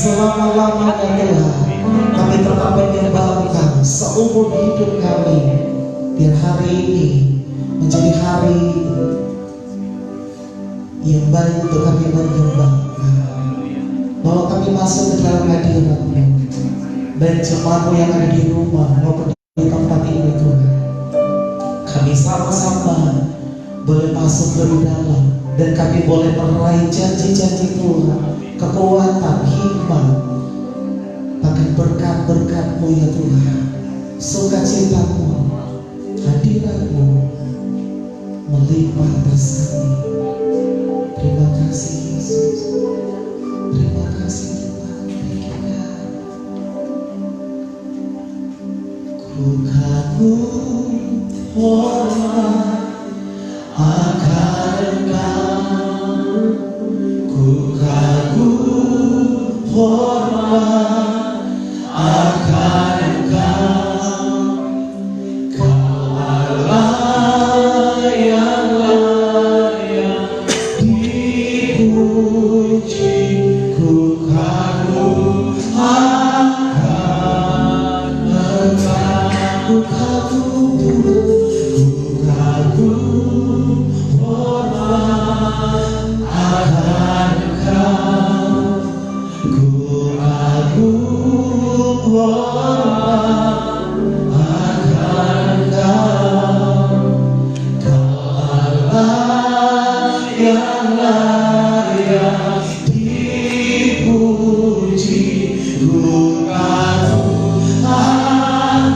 selama-lamanya telah kami tetap menyembahkan seumur hidup kami. Biar hari ini menjadi hari yang baik untuk kami menyembahkan, bahwa kami masuk ke dalam hadirat-Mu, baik jemaat-Mu yang ada di rumah maupun di tempat ini Tuhan. Kami sama-sama boleh masuk lebih dalam, dan kami boleh meraih janji-janji Tuhan, kekuatan, hikmat, bahkan berkat-berkat-Mu ya Tuhan. Sukacita-Mu, hadirat-Mu melimpah bersama. Terima kasih Yesus, terima kasih Tuhan. hormat akan Engkau, ku kagum hormat akan Engkau, Kau Allah yang layak dipuji, ku kagum akan Engkau, ku kagum hormat akan Engkau, ku kagum hormat akan Engkau, Kau Allah yang layak dipuji, ku kagum akan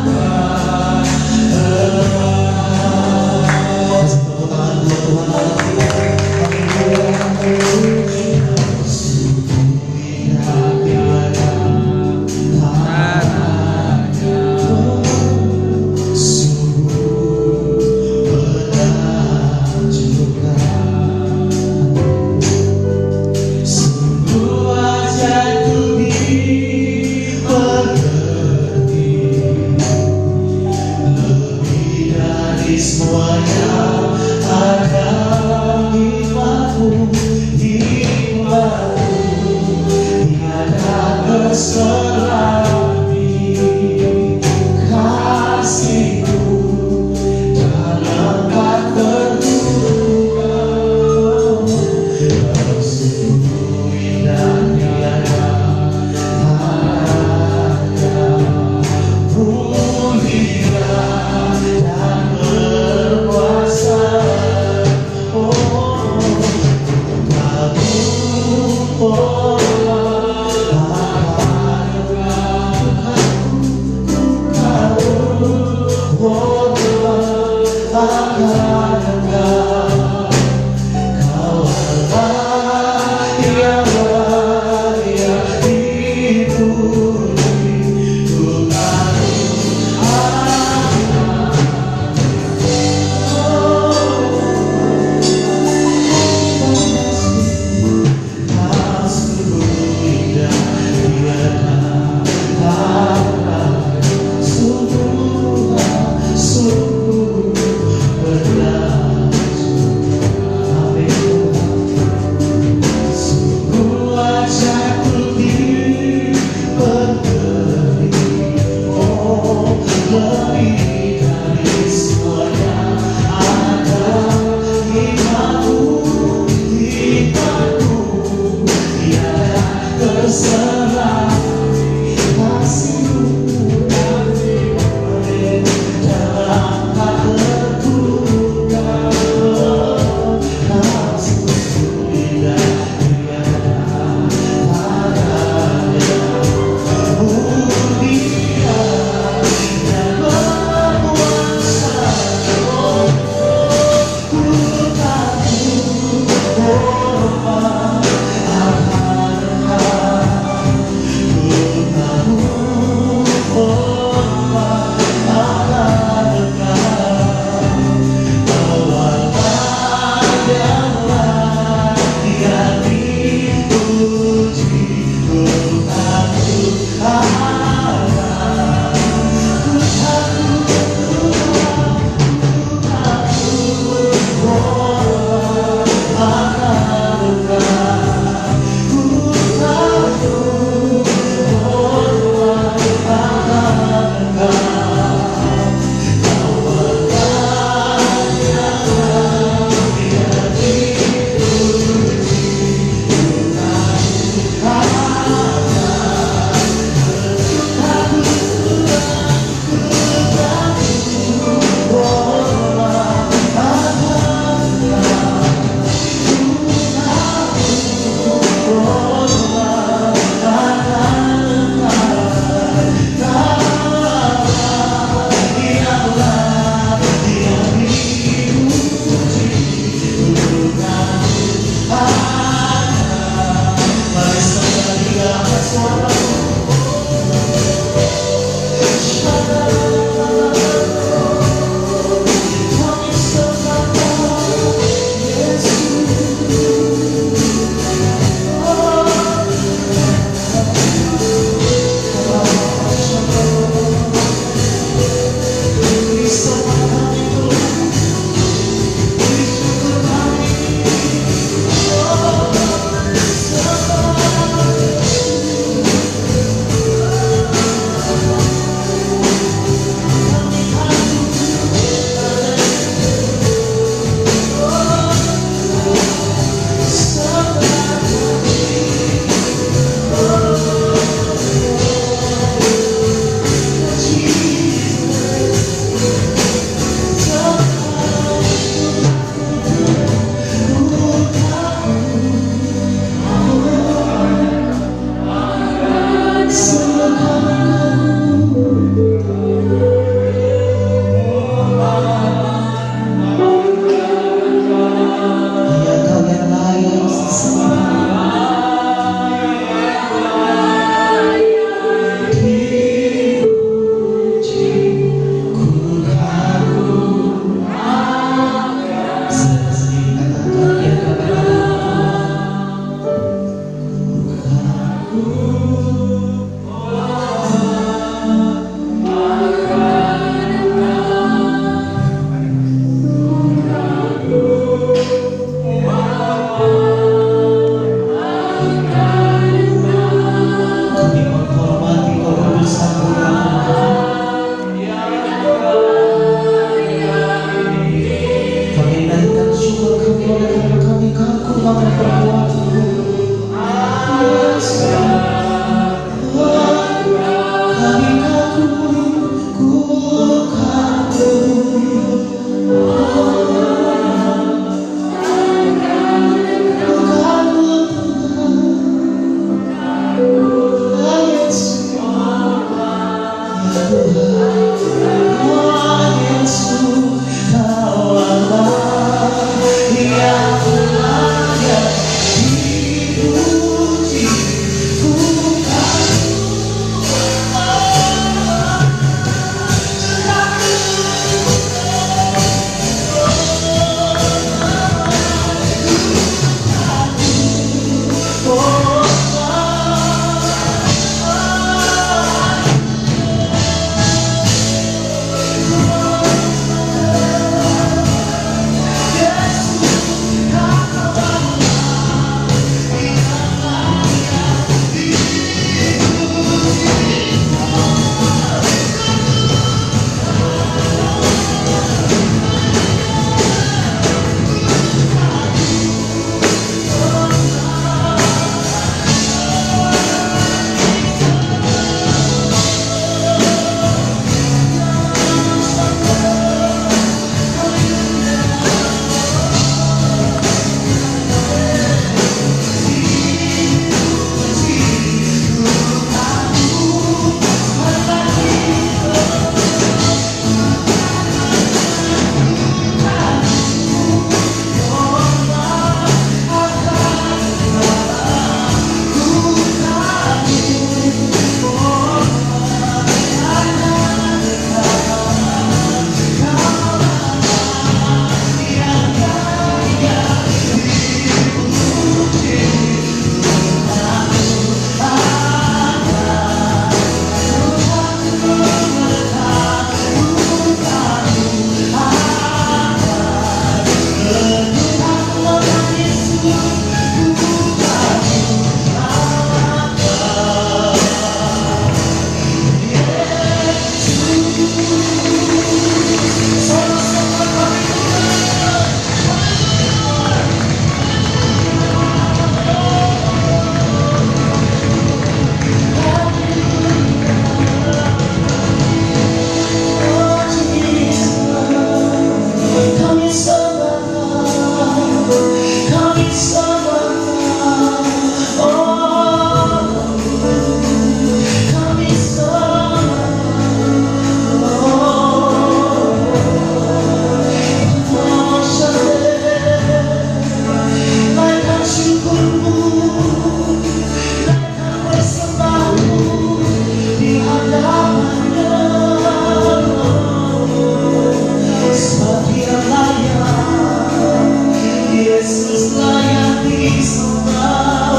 disembah.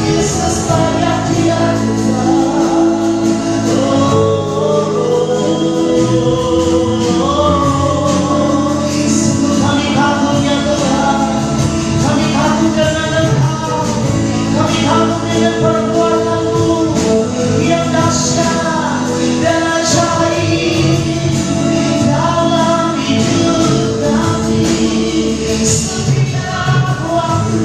Yesus layak diangkat. Sungguh kami kagum ya Tuhan, kami kagum dengan Engkau, kami kagum dengan perbuatan-Mu yang dahsyat dan ajaib dalam hidup kami. Setiap waktu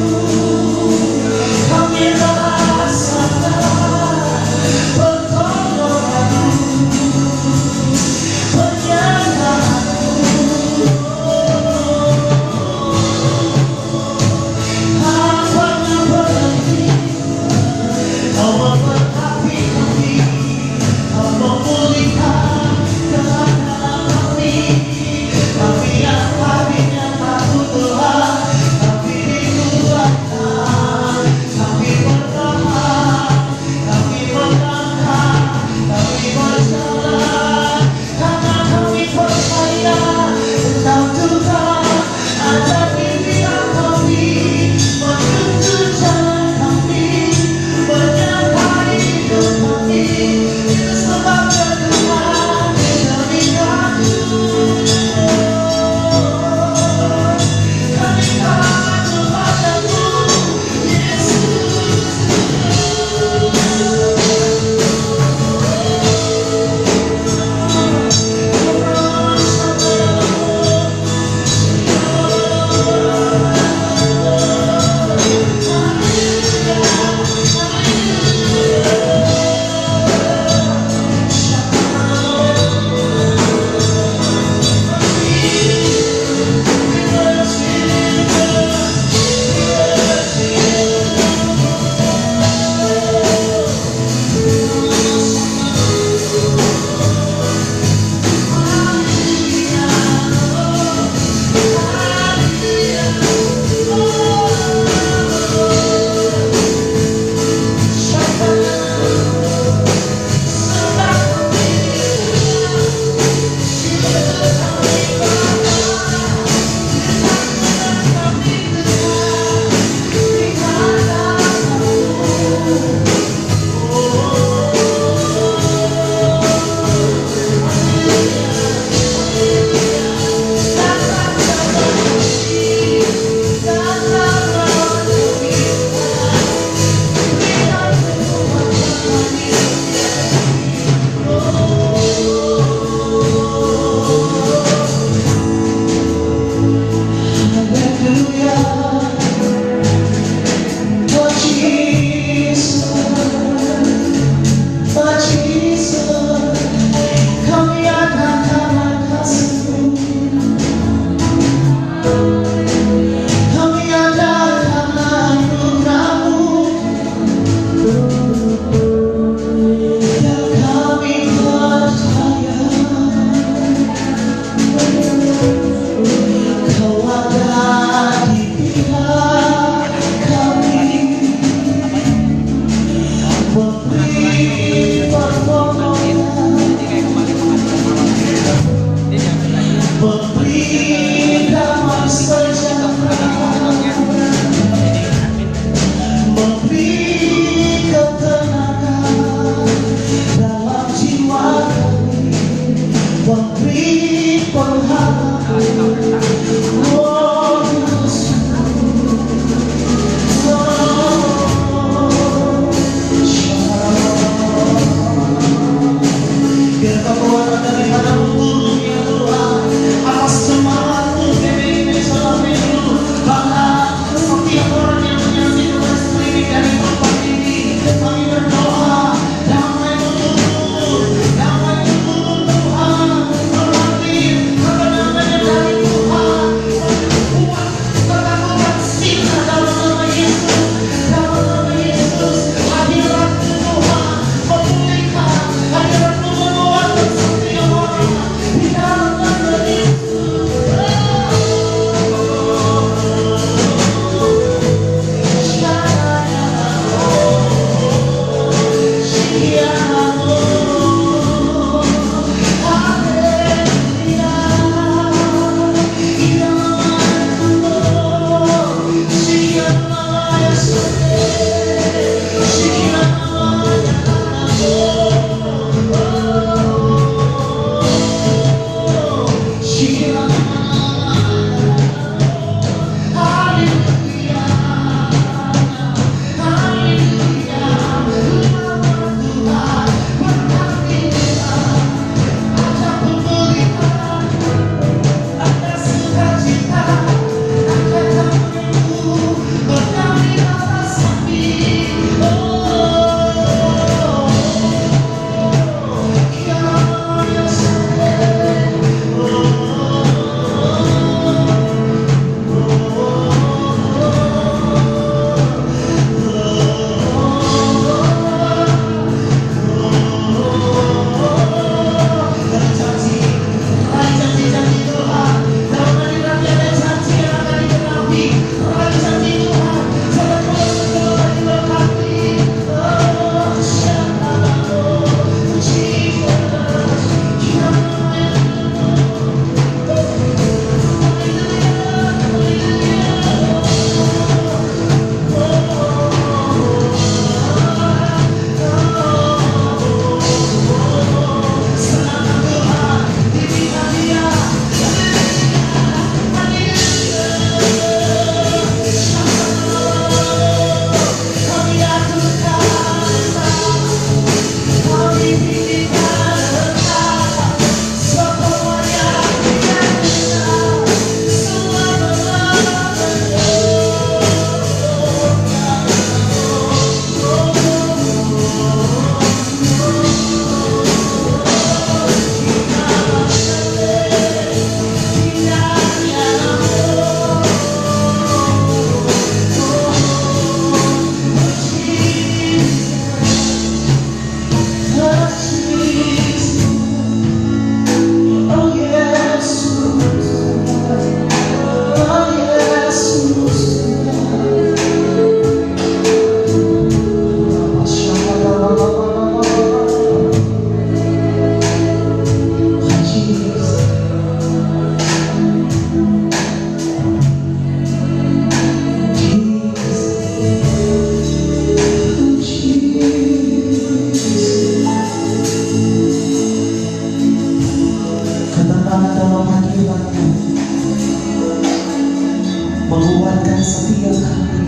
menguatkan setiap kami.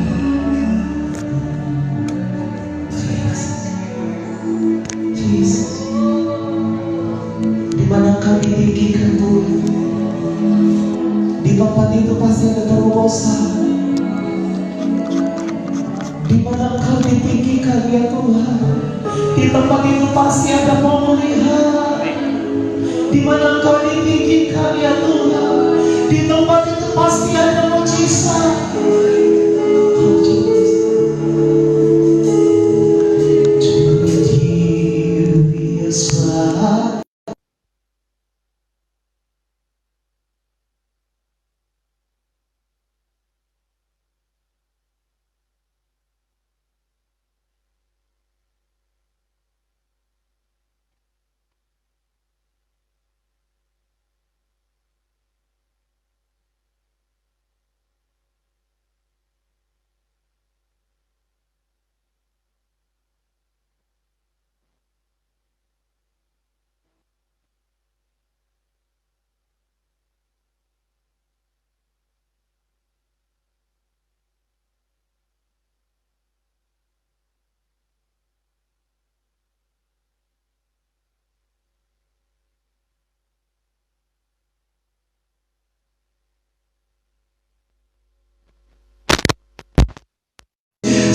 Jesus, di mana Kau ditinggikan Tuhan, di tempat itu pasti ada terobosan. Di mana Kau ditinggikan ya Tuhan, di tempat itu pasti ada pemulihan. Di mana Kau ditinggikan ya Tuhan, di tempat itu pasti ada mujizat. Oh Jesus,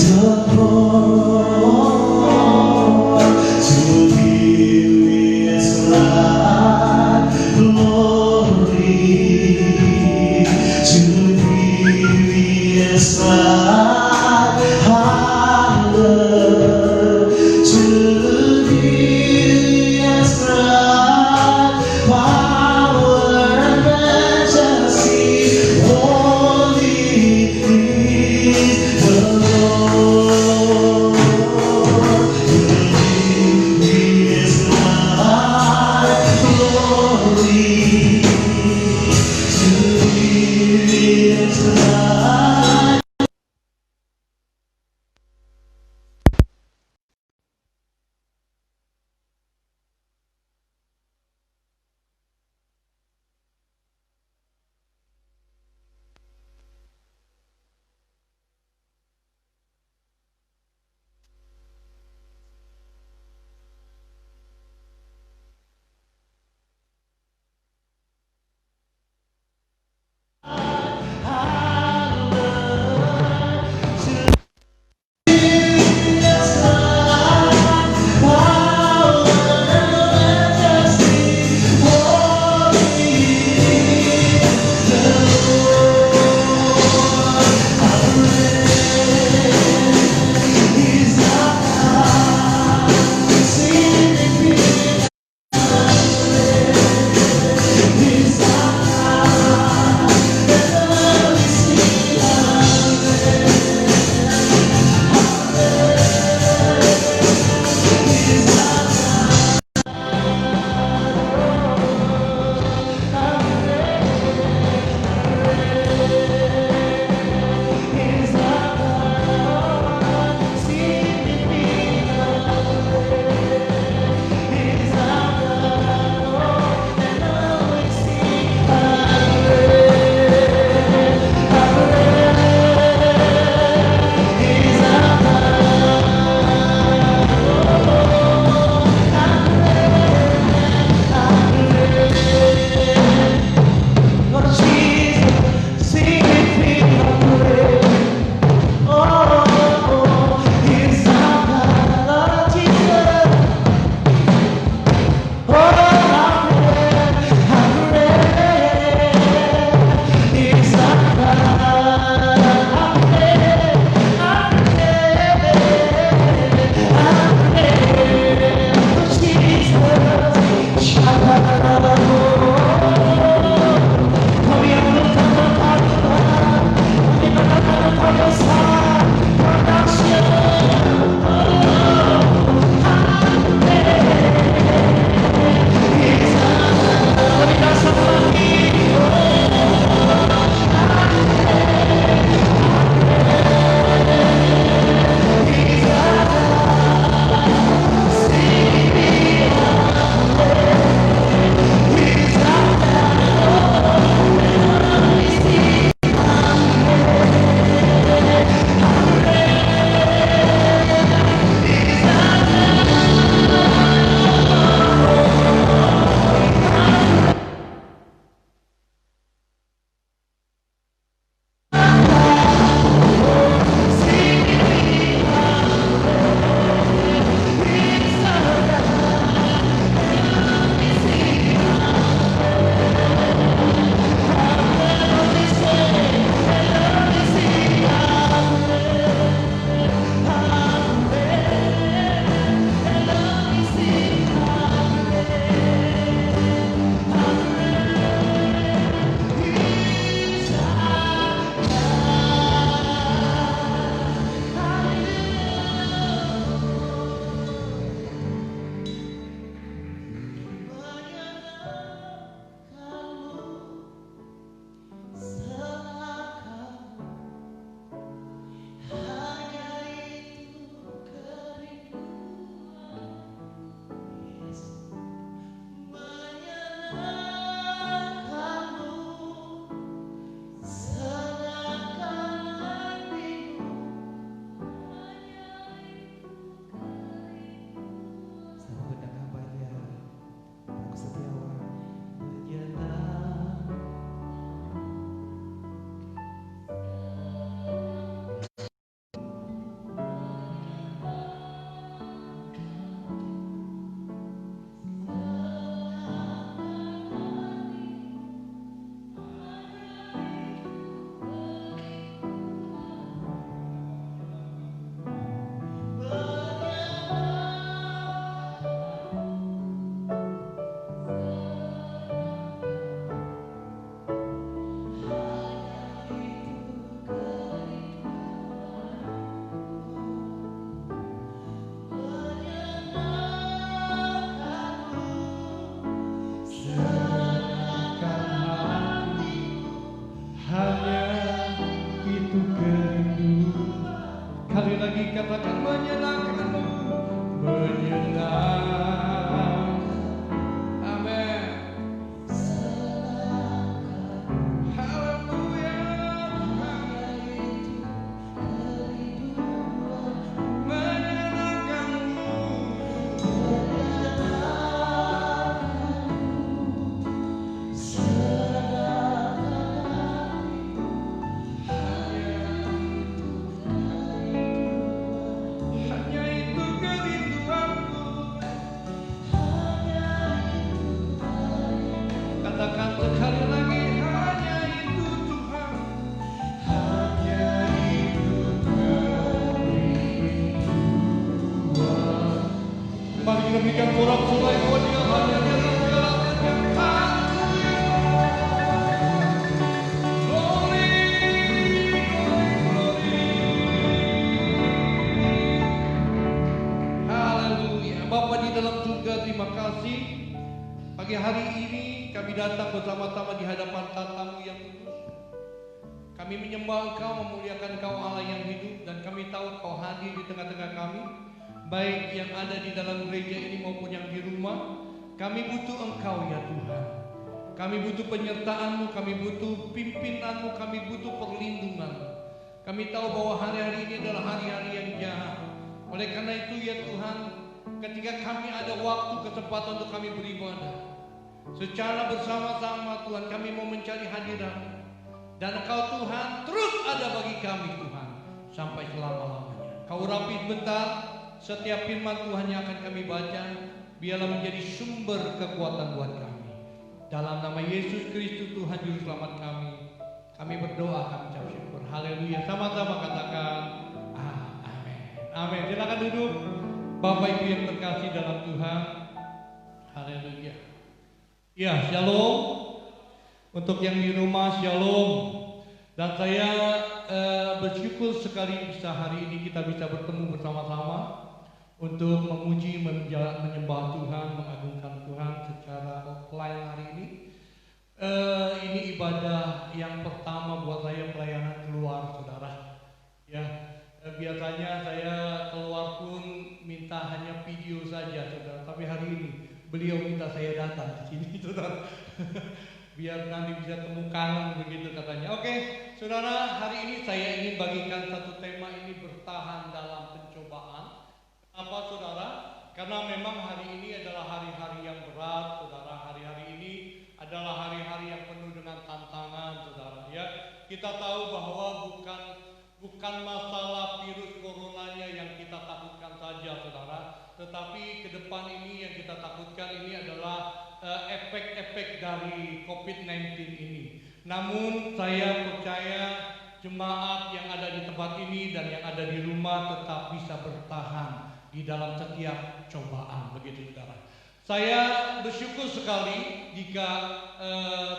the Lord to Thee is right glory, to Thee is right honor, to Thee is right power and majesty. Holy is the Lord, to Thee is right glory, to Thee is right. berikan sorak-sorai bahwa Dia hanya di dalam segala macam. Glory, glory. Haleluya. Bapa di dalam surga, terima kasih. Pagi hari ini kami datang bersama-sama di hadapan tatamu yang kudus. Kami menyembah Engkau, memuliakan Engkau Allah yang hidup, dan kami tahu Kau hadir di tengah-tengah kami, baik yang ada di dalam gereja ini maupun yang di rumah. Kami butuh Engkau ya Tuhan. Kami butuh penyertaan-Mu, kami butuh pimpinan-Mu, kami butuh perlindungan-Mu. Kami tahu bahwa hari-hari ini adalah hari-hari yang jahat. Oleh karena itu ya Tuhan, ketika kami ada waktu kesempatan untuk kami beribadah, secara bersama-sama Tuhan kami mau mencari hadirat-Mu. Dan Engkau Tuhan terus ada bagi kami Tuhan sampai selama-lamanya. Kau rapi sebentar, setiap firman Tuhan yang akan kami baca biarlah menjadi sumber kekuatan buat kami. Dalam nama Yesus Kristus Tuhan Juru Selamat kami berdoa, kami ucap syukur. Haleluya. Sama-sama katakan amin. Amin. Silakan duduk. Bapak Ibu yang terkasih dalam Tuhan. Haleluya. Ya, shalom. Untuk yang di rumah, shalom. Dan saya bersyukur sekali bisa hari ini kita bisa bertemu bersama-sama untuk memuji, menyembah Tuhan, mengagungkan Tuhan secara offline hari ini. Ini ibadah yang pertama buat saya pelayanan keluar, saudara. Ya, biasanya saya keluar pun minta hanya video saja, saudara. Tapi hari ini beliau minta saya datang ke sini, saudara. Biar nanti bisa temu kangen begitu katanya. Oke, saudara, hari ini saya ingin bagikan satu tema ini, bertahan dalam pencobaan. Kenapa saudara? Karena memang hari ini adalah hari-hari yang berat, saudara. Hari-hari ini adalah hari-hari yang penuh dengan tantangan, saudara. Ya, kita tahu bahwa bukan masalah virus coronanya yang kita takutkan saja, saudara. Tetapi ke depan ini yang kita takutkan ini adalah efek-efek dari COVID-19 ini. Namun saya percaya jemaat yang ada di tempat ini dan yang ada di rumah tetap bisa bertahan di dalam setiap cobaan, begitu saudara. Saya bersyukur sekali jika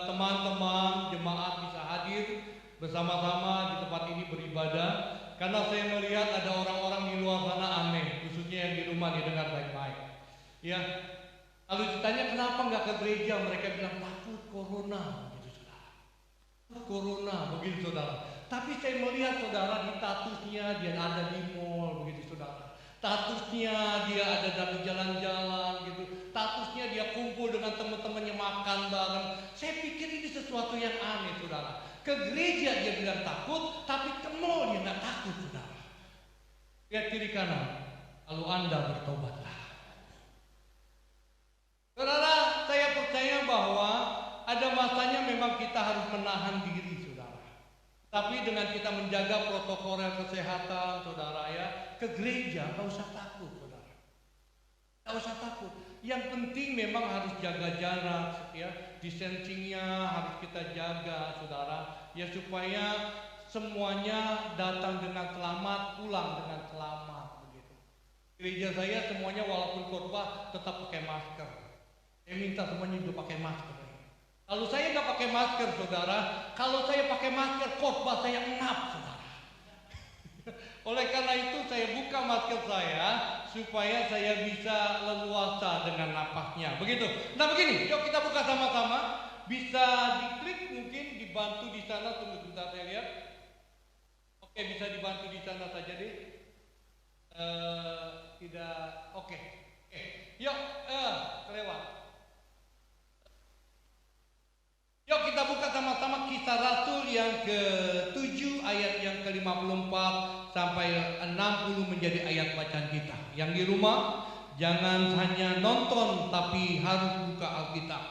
teman-teman jemaat bisa hadir bersama-sama di tempat ini beribadah, karena saya melihat ada orang-orang di luar sana aneh, khususnya yang di rumah didengar baik-baik. Ya, lalu ditanya kenapa nggak ke gereja, mereka bilang takut corona, begitu saudara. Corona, begitu saudara. Tapi saya melihat saudara di statusnya dia ada di mall, begitu saudara. Statusnya dia ada dalam jalan-jalan, gitu. Statusnya dia kumpul dengan teman-temannya makan bareng. Saya pikir ini sesuatu yang aneh, saudara. Ke gereja dia bilang takut, tapi ke mall dia nggak takut, saudara. Lihat kiri kanan, lalu Anda bertobatlah. Saudara, saya percaya bahwa ada masanya memang kita harus menahan diri, saudara. Tapi dengan kita menjaga protokol kesehatan, saudara ya, ke gereja nggak usah takut, saudara. Nggak usah takut. Yang penting memang harus jaga jarak, ya, distancingnya harus kita jaga, saudara, ya supaya semuanya datang dengan selamat, pulang dengan selamat, begitu. Gereja saya semuanya walaupun khotbah tetap pakai masker. Saya minta semuanya juga pakai masker. Kalau saya nggak pakai masker, saudara, kalau saya pakai masker khotbah saya engap, saudara. Oleh karena itu saya buka masker saya supaya saya bisa leluasa dengan napasnya. Begitu. Nah begini, yuk kita buka sama-sama. Bisa diklik mungkin, dibantu di sana, tunggu sebentar saya lihat. Oke, bisa dibantu di sana saja deh. Tidak, oke. Yuk, kelewat. Yuk kita buka sama-sama Kisah Rasul yang ke-7 ayat yang ke-54 sampai 60 menjadi ayat bacaan kita. Yang di rumah jangan hanya nonton tapi harus buka Alkitab.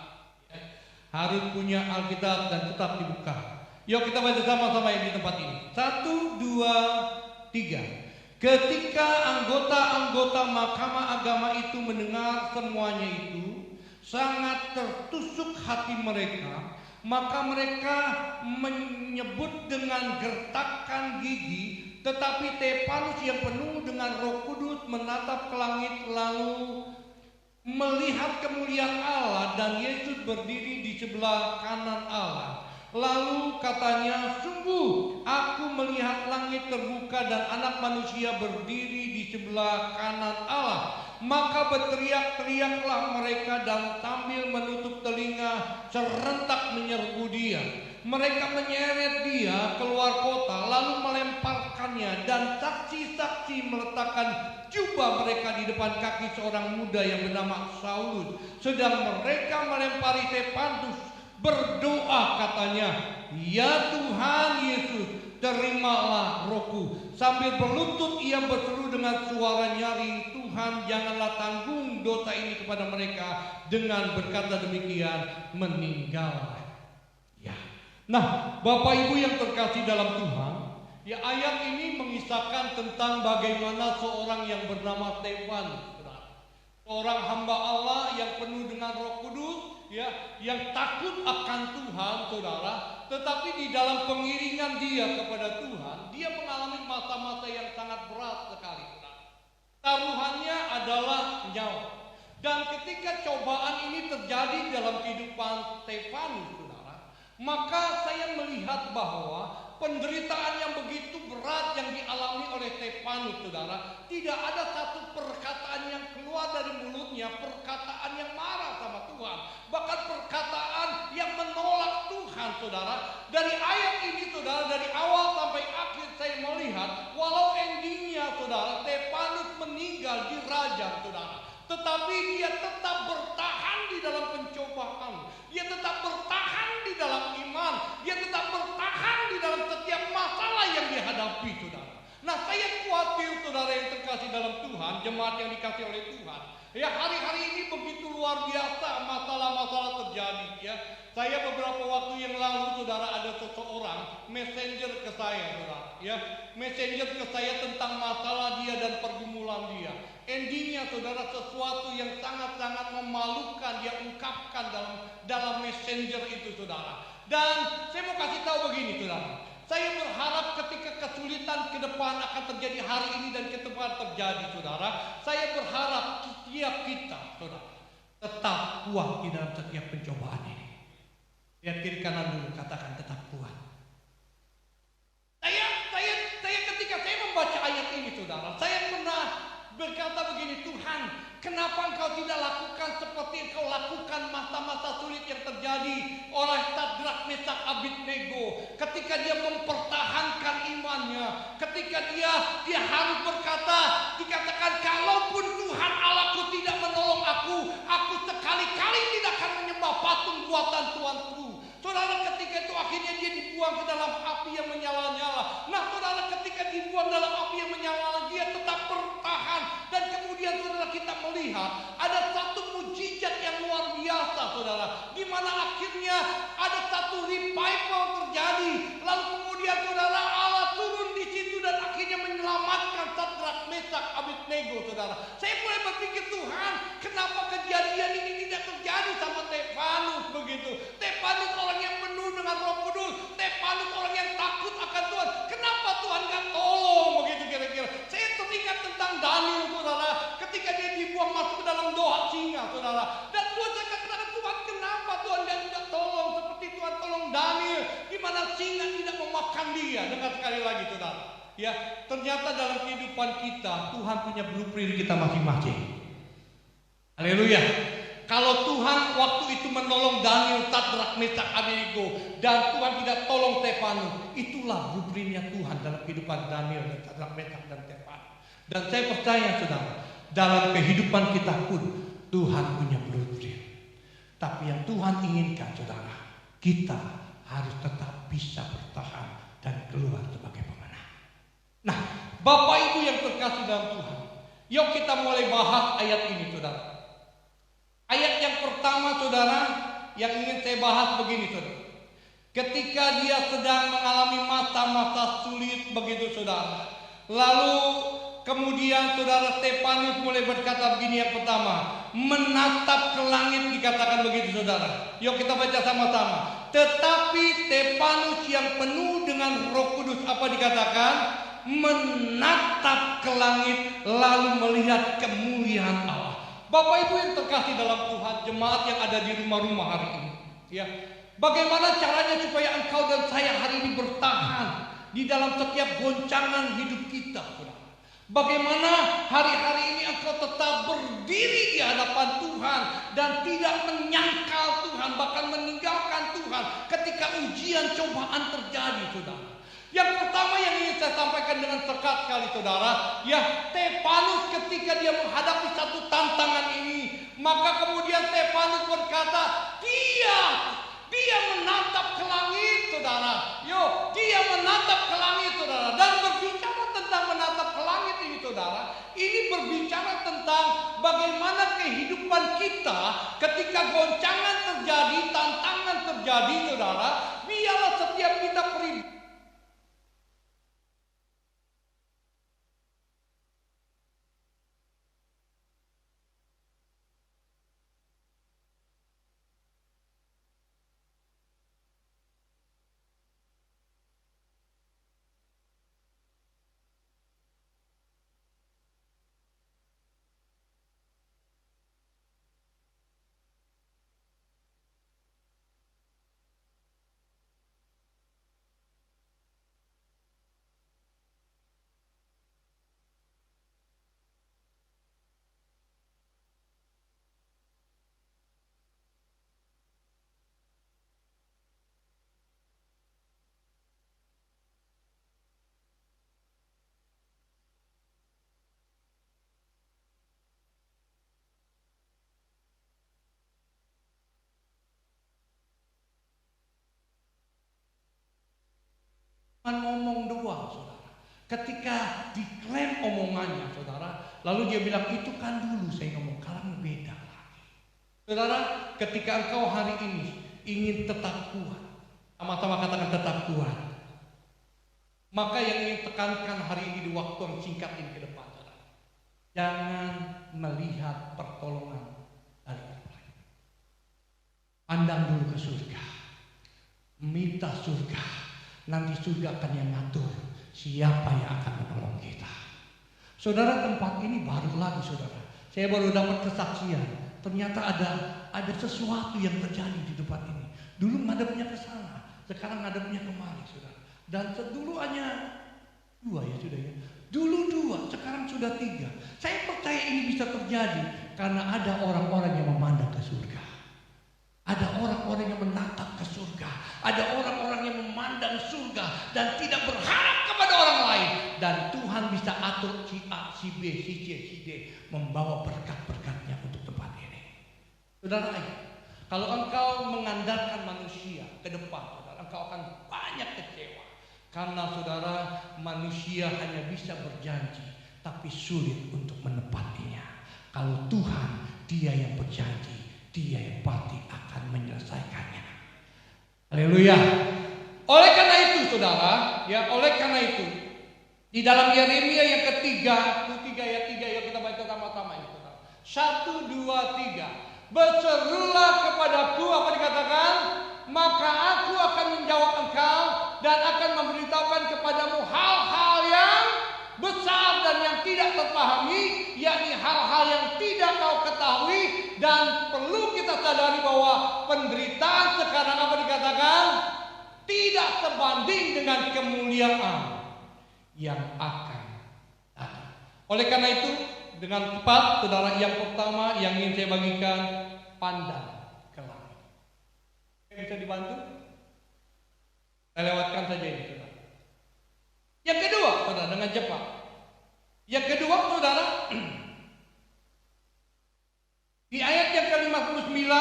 Harus punya Alkitab dan tetap dibuka. Yuk kita baca sama-sama yang di tempat ini. 1, 2, 3. Ketika anggota-anggota Mahkamah Agama itu mendengar semuanya itu, sangat tertusuk hati mereka. Maka mereka menyebut dengan gertakan gigi, tetapi Stefanus yang penuh dengan Roh Kudus menatap ke langit lalu melihat kemuliaan Allah dan Yesus berdiri di sebelah kanan Allah. Lalu katanya, sungguh aku melihat langit terbuka dan anak manusia berdiri di sebelah kanan Allah. Maka berteriak-teriaklah mereka dan sambil menutup telinga serentak menyerbu dia. Mereka menyeret dia keluar kota lalu melemparkannya, dan saksi-saksi meletakkan jubah mereka di depan kaki seorang muda yang bernama Saulus. Sedang mereka melempari Stefanus, berdoa katanya, ya Tuhan Yesus, terimalah rohku. Sambil berlutut ia berseru dengan suara nyaring, Tuhan janganlah tanggung dosa ini kepada mereka. Dengan berkata demikian meninggal. Ya. Nah, Bapak Ibu yang terkasih dalam Tuhan, ya, ayat ini mengisahkan tentang bagaimana seorang yang bernama Stefanus, seorang hamba Allah yang penuh dengan Roh Kudus, ya, yang takut akan Tuhan, saudara. Tetapi di dalam pengiringan dia kepada Tuhan, dia mengalami masa-masa yang sangat berat sekali, saudara. Taruhannya adalah nyawa. Dan ketika cobaan ini terjadi dalam kehidupan Stefanus, saudara, maka saya melihat bahwa penderitaan yang begitu berat yang dialami oleh Stefanus, saudara, tidak ada satu perkataan yang keluar dari mulutnya, perkataan yang marah sama Tuhan, bahkan perkataan yang menolak Tuhan, saudara. Dari ayat ini, saudara, dari awal sampai akhir saya melihat, walau endingnya, saudara, Stefanus meninggal dirajam, saudara, tetapi dia tetap bertahan di dalam pencobaan, dia tetap bertahan di dalam iman, dia tetap bertahan di dalam setiap masalah yang dihadapi, saudara. Nah, saya khawatir, saudara yang terkasih dalam Tuhan, jemaat yang dikasih oleh Tuhan, ya, hari-hari ini begitu luar biasa masalah-masalah terjadi, ya. Saya beberapa waktu yang lalu, saudara, ada seseorang messenger ke saya, saudara, ya, messenger ke saya tentang masalah dia dan pergumulan dia. Endingnya, saudara, sesuatu yang sangat-sangat memalukan dia ungkapkan dalam messenger itu, saudara. Dan saya mau kasih tahu begini, saudara. Saya berharap ketika kesulitan ke depan akan terjadi hari ini dan ke depan terjadi, saudara. Saya berharap setiap kita, saudara, tetap kuat di dalam setiap pencobaan ini. Lihat kiri kanan dulu, katakan tetap kuat. Saya ketika saya membaca ayat ini, saudara, saya pernah berkata begini, Tuhan, kenapa Engkau tidak lakukan seperti Engkau lakukan masa-masa sulit yang terjadi oleh Sadrak, Mesak, Abednego, ketika dia mempertahankan imannya, ketika dia harus berkata, dikatakan, kalaupun Tuhan Allahku tidak menolong aku sekali-kali tidak akan menyembah patung buatan tuanku. Saudara, ketika itu akhirnya dia dibuang ke dalam api yang menyala-nyala. Nah, saudara, ketika dibuang dalam api yang menyala, dia tetap bertahan. Dan kemudian, saudara, kita melihat ada satu mujizat yang luar biasa, saudara, di mana akhirnya ada satu revival terjadi. Lalu kemudian, saudara, Allah turun di situ dan akhirnya menyelamatkan Sadrak, Mesak, Abednego, saudara. Saya mulai berpikir, Tuhan, kenapa kejadian ini tidak terjadi sama Stefanus begitu? Stefanus orang yang penuh dengan Roh Kudus, Stefanus orang yang takut akan Tuhan. Kenapa Tuhan gak tolong begitu kira-kira? Saya teringat tentang Daniel, saudara, ketika dia dibuang masuk ke dalam doha singa, saudara. Dan Tuhan saya katakan, Tuhan, kenapa Tuhan tidak tolong seperti Tuhan tolong Daniel, di mana singa tidak memakan dia. Dengar sekali lagi, saudara. Ya, ternyata dalam kehidupan kita Tuhan punya blueprint kita masing-masing. Haleluya. Kalau Tuhan waktu itu menolong Daniel, Sadrak, Mesak, Abednego, dan Tuhan tidak tolong Stefanus, itulah blueprintnya Tuhan dalam kehidupan Daniel dan Sadrak, Mesak, dan Stefanus. Dan saya percaya, saudara, dalam kehidupan kita pun Tuhan punya blueprint. Tapi yang Tuhan inginkan, saudara, kita harus tetap bisa bertahan dan keluar sebagai pemenang. Nah, Bapak Ibu yang terkasih dalam Tuhan, yuk kita mulai bahas ayat ini, saudara. Ayat yang pertama, saudara, yang ingin saya bahas begini, saudara. Ketika dia sedang mengalami masa-masa sulit begitu, saudara. Lalu kemudian saudara Stefanus mulai berkata begini, yang pertama, menatap ke langit, dikatakan begitu, saudara. Yuk kita baca sama-sama. Tetapi Stefanus yang penuh dengan Roh Kudus, apa dikatakan? Menatap ke langit lalu melihat kemuliaan Allah. Bapak Ibu yang terkasih dalam Tuhan, jemaat yang ada di rumah-rumah hari ini, ya. Bagaimana caranya supaya engkau dan saya hari ini bertahan di dalam setiap goncangan hidup kita, saudara? Bagaimana hari-hari ini engkau tetap berdiri di hadapan Tuhan dan tidak menyangkal Tuhan, bahkan meninggalkan Tuhan ketika ujian cobaan terjadi, saudara? Yang pertama yang ingin saya sampaikan dengan sekat sekali, saudara, ya, Stefanus ketika dia menghadapi satu tantangan ini, maka kemudian Stefanus berkata, dia menatap ke langit, saudara. Dia menatap ke langit, saudara. Dan berbicara tentang menatap ke langit ini, saudara, ini berbicara tentang bagaimana kehidupan kita ketika goncangan terjadi, tantangan terjadi, saudara. Biarlah setiap kita pribadi ngomong doang, saudara. Ketika diklaim omongannya, saudara, lalu dia bilang, itu kan dulu saya ngomong, sekarang beda lagi. Saudara, ketika engkau hari ini ingin tetap kuat, sama-sama katakan tetap kuat, maka yang ingin tekankan hari ini di waktu yang singkat ini ke depan, saudara, jangan melihat pertolongan dari orang lain. Pandang dulu ke surga, minta surga. Nanti surga akan yang ngatur siapa yang akan menolong kita. Saudara, tempat ini baru lagi, saudara. Saya baru dapat kesaksian. Ternyata ada sesuatu yang terjadi di tempat ini. Dulu ngadepnya ke sana, sekarang ngadepnya kemari, saudara. Dan dulu hanya 2 ya, sudah ya. Dulu 2, sekarang sudah 3. Saya percaya ini bisa terjadi karena ada orang-orang yang memandang ke surga. Ada orang-orang yang menatap ke surga. Ada orang-orang yang memandang surga dan tidak berharap kepada orang lain. Dan Tuhan bisa atur si A, si B, si C, si D membawa berkat-berkatnya untuk tempat ini. Saudara, kalau engkau mengandalkan manusia ke depan, saudara, engkau akan banyak kecewa. Karena saudara, manusia hanya bisa berjanji, tapi sulit untuk menepatinya. Kalau Tuhan, Dia yang berjanji, Dia yang pasti akan menyelesaikannya. Haleluya. Oleh karena itu, saudara, ya, oleh karena itu, di dalam Yeremia yang ketiga, ayat 3, yuk kita baca sama-sama ini, saudara. 1, 2, 3. Berserulah kepadaku, apa dikatakan? Maka aku akan menjawab engkau dan akan memberitahukan kepadamu hal-hal yang besar dan yang tidak terpahami, yakni hal-hal yang tidak kau ketahui. Dan perlu kita sadari bahwa penderitaan sekarang, apa dikatakan? Tidak sebanding dengan kemuliaan yang akan datang. Oleh karena itu, dengan cepat, saudara, yang pertama yang ingin saya bagikan, pandang ke langit. Bisa dibantu? Saya lewatkan saja ini, saudara. Yang kedua, saudara, dengan cepat. Yang kedua, saudara, di ayat yang ke-59,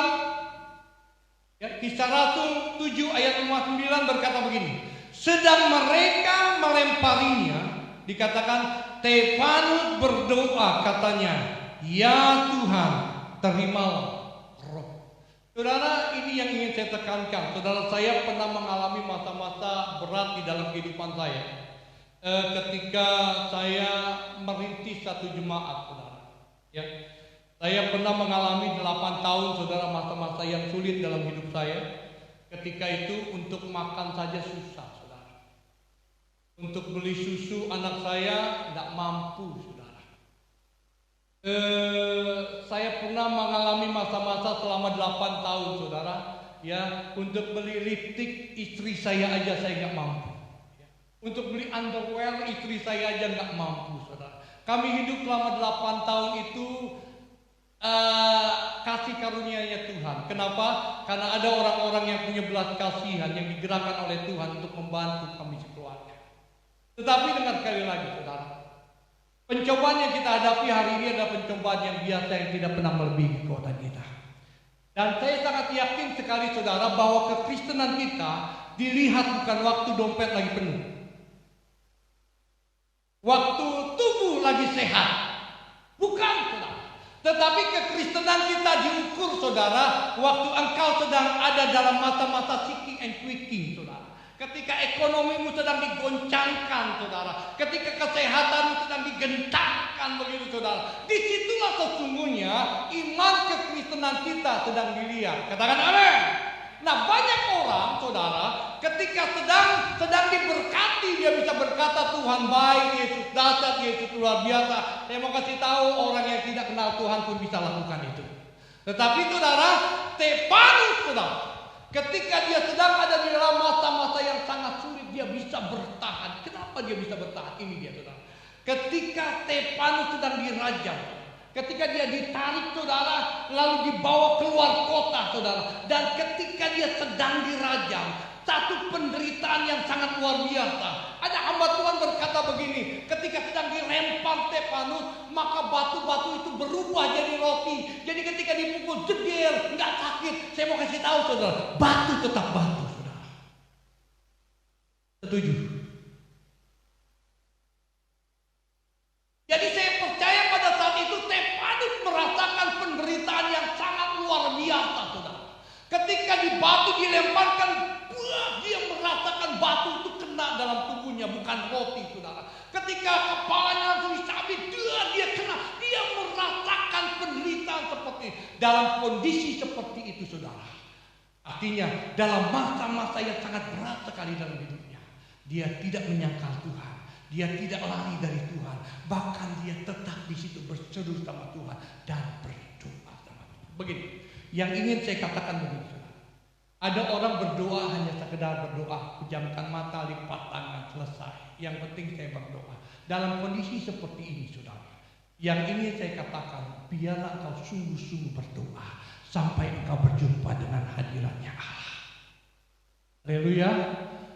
ya, Kisah Rasul 7 ayat 59 berkata begini. Sedang mereka melemparinya, dikatakan Stefanus berdoa, katanya, ya Tuhan, terimalah roh. Saudara, ini yang ingin saya tekankan. Saudara, saya pernah mengalami masa-masa berat di dalam kehidupan saya. Ketika saya merintis satu jemaat, saudara, ya, saya pernah mengalami 8 tahun, saudara, masa-masa yang sulit dalam hidup saya. Ketika itu untuk makan saja susah, saudara. Untuk beli susu anak saya tidak mampu, saudara. Saya pernah mengalami masa-masa selama 8 tahun, saudara. Ya, untuk beli lipstick istri saya aja saya nggak mampu. Untuk beli underwear istri saya aja nggak mampu, saudara. Kami hidup selama 8 tahun itu kasih karunia-Nya Tuhan. Kenapa? Karena ada orang-orang yang punya belas kasihan yang digerakkan oleh Tuhan untuk membantu kami sekeluarga. Tetapi dengar sekali lagi, saudara. Pencobaan yang kita hadapi hari ini adalah pencobaan yang biasa yang tidak pernah melebihi kekuatan kita. Dan saya sangat yakin sekali, saudara, bahwa kekristenan kita dilihat bukan waktu dompet lagi penuh, waktu tubuh lagi sehat, bukan, saudara. Tetapi kekristenan kita diukur, saudara, waktu engkau sedang ada dalam masa-masa seeking and quicking, saudara. Ketika ekonomimu sedang digoncangkan, saudara. Ketika kesehatanmu sedang digentarkan, begitu, saudara. Disitulah sesungguhnya iman kekristenan kita sedang dilihat. Katakan amin. Nah, banyak orang, saudara, ketika sedang diberkati, dia bisa berkata, Tuhan baik, Yesus dahsyat, Yesus luar biasa. Saya mau kasih tahu, orang yang tidak kenal Tuhan pun bisa lakukan itu. Tetapi, saudara, Stefanus, saudara, ketika dia sedang ada di dalam masa-masa yang sangat sulit, dia bisa bertahan. Kenapa dia bisa bertahan? Ini dia, saudara. Ketika Stefanus sedang dirajam, ketika dia ditarik, saudara, lalu dibawa keluar kota, saudara. Dan ketika dia sedang dirajam, satu penderitaan yang sangat luar biasa. Ada hamba Tuhan berkata begini, ketika sedang dilempar Stefanus, maka batu-batu itu berubah jadi roti. Jadi ketika dipukul jedel, nggak sakit. Saya mau kasih tahu, saudara, batu tetap batu, saudara. Setuju? Jadi saya percaya pada saat itu Stefanus merasakan penderitaan yang sangat luar biasa, saudara. Ketika di batu dilemparkan, dia merasakan batu itu kena dalam tubuhnya, bukan roti, saudara. Ketika kepalanya langsung dicabik, dia kena. Dia merasakan penderitaan seperti dalam kondisi seperti itu, saudara. Artinya dalam masa-masa yang sangat berat sekali dalam hidupnya, dia tidak menyangkal Tuhan. Dia tidak lari dari Tuhan. Bahkan dia tetap di situ berseru sama Tuhan dan berdoa sama Tuhan. Begini, yang ingin saya katakan begini, saudara. Ada orang berdoa hanya sekedar berdoa, pejamkan mata, lipat tangan, selesai. Yang penting saya berdoa. Dalam kondisi seperti ini, saudara, yang ingin saya katakan, biarlah engkau sungguh-sungguh berdoa sampai engkau berjumpa dengan hadiratnya Allah. Haleluya.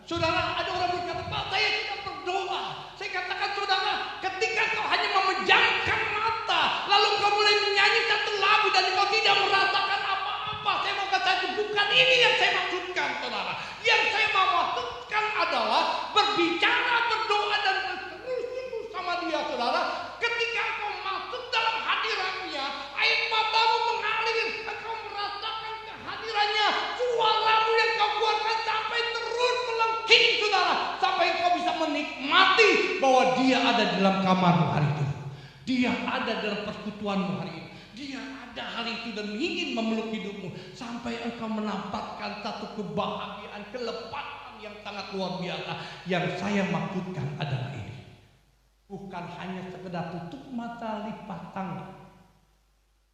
Saudara, ada orang berkata, Pak, saya sudah berdoa. Saya katakan, saudara, ketika kau hanya memejamkan mata, lalu kau mulai menyanyi satu lagu dan kau tidak merasakan apa-apa, saya mau katakan, bukan ini yang saya maksudkan, saudara. Yang saya mau maksudkan adalah berbicara, berdoa dan bersungguh sama dia, saudara. Ketika kau masuk dalam hadirannya, air matamu mengalir, engkau merasakan kehadirannya, suaramu yang kau keluarkan sampai terus melengking, saudara, sampai engkau bisa menikmati bahwa dia ada dalam kamarmu hari itu, dia ada dalam persekutuanmu hari ini, dia ada hari itu dan ingin memeluk hidupmu sampai engkau menampakkan satu kebahagiaan, kelepatan yang sangat luar biasa. Yang saya maksudkan adalah ini, bukan hanya sekedar tutup mata, lipat tangan,